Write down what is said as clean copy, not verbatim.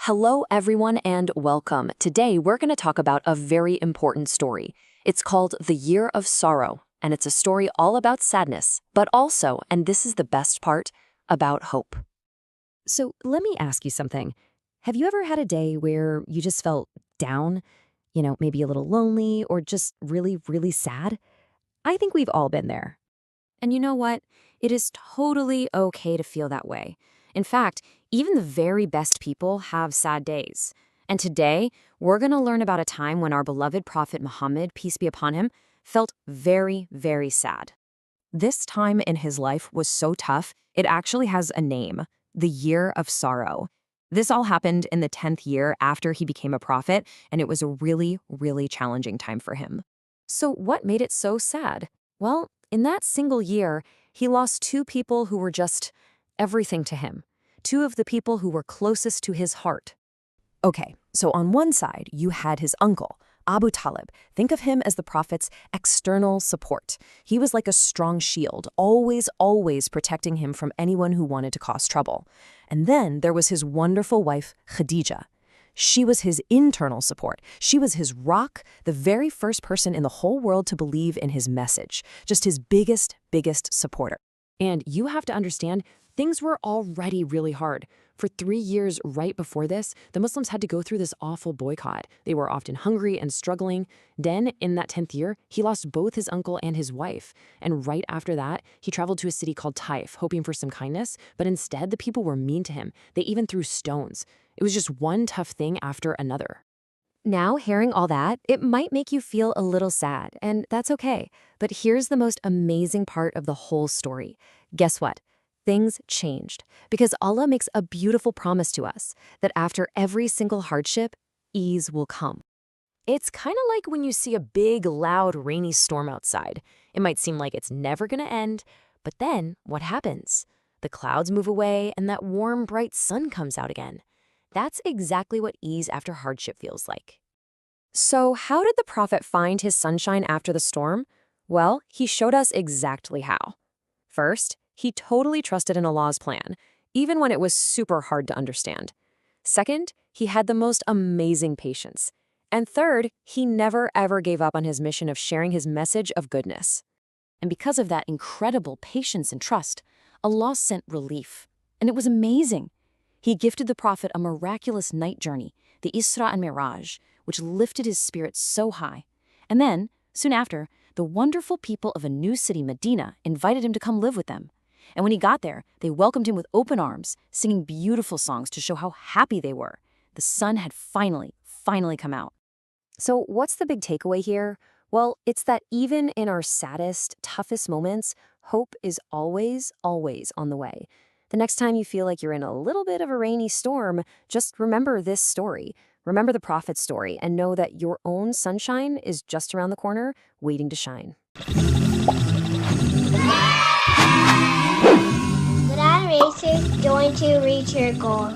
Hello, everyone, and welcome. Today, we're going to talk about a very important story. It's called The Year of Sorrow, and it's a story all about sadness, but also, and this is the best part, about hope. So let me ask you something. Have you ever had a day where you just felt down? Maybe a little lonely or just really, really sad? I think we've all been there. And you know what? It is totally okay to feel that way. In fact, even the very best people have sad days. And today, we're going to learn about a time when our beloved Prophet Muhammad, peace be upon him, felt very, very sad. This time in his life was so tough, it actually has a name, the Year of Sorrow. This all happened in the 10th year after he became a prophet, and it was a really, really challenging time for him. So what made it so sad? Well, in that single year, he lost two people who were just everything to him, two of the people who were closest to his heart. Okay, so on one side, you had his uncle, Abu Talib. Think of him as the prophet's external support. He was like a strong shield, always protecting him from anyone who wanted to cause trouble. And then there was his wonderful wife, Khadija. She was his internal support. She was his rock, the very first person in the whole world to believe in his message, just his biggest supporter. And you have to understand, things were already really hard. For 3 years right before this, the Muslims had to go through this awful boycott. They were often hungry and struggling. Then, in that 10th year, he lost both his uncle and his wife. And right after that, he traveled to a city called Taif, hoping for some kindness. But instead, the people were mean to him. They even threw stones. It was just one tough thing after another. Now, hearing all that, it might make you feel a little sad, and that's okay. But here's the most amazing part of the whole story. Guess what? Things changed because Allah makes a beautiful promise to us that after every single hardship, ease will come. It's kind of like when you see a big, loud, rainy storm outside. It might seem like it's never going to end, but then what happens? The clouds move away and that warm, bright sun comes out again. That's exactly what ease after hardship feels like. So how did the prophet find his sunshine after the storm? Well, he showed us exactly how. First, he totally trusted in Allah's plan, even when it was super hard to understand. Second, he had the most amazing patience. And third, he never ever gave up on his mission of sharing his message of goodness. And because of that incredible patience and trust, Allah sent relief. And it was amazing. He gifted the prophet a miraculous night journey, the Isra and Mi'raj, which lifted his spirits so high. And then, soon after, the wonderful people of a new city, Medina, invited him to come live with them. And when he got there, they welcomed him with open arms, singing beautiful songs to show how happy they were. The sun had finally come out. So what's the big takeaway here? Well, it's that even in our saddest, toughest moments, hope is always on the way. The next time you feel like you're in a little bit of a rainy storm, just remember this story. Remember the prophet's story and know that your own sunshine is just around the corner, waiting to shine. Good Racers, going to reach your goal.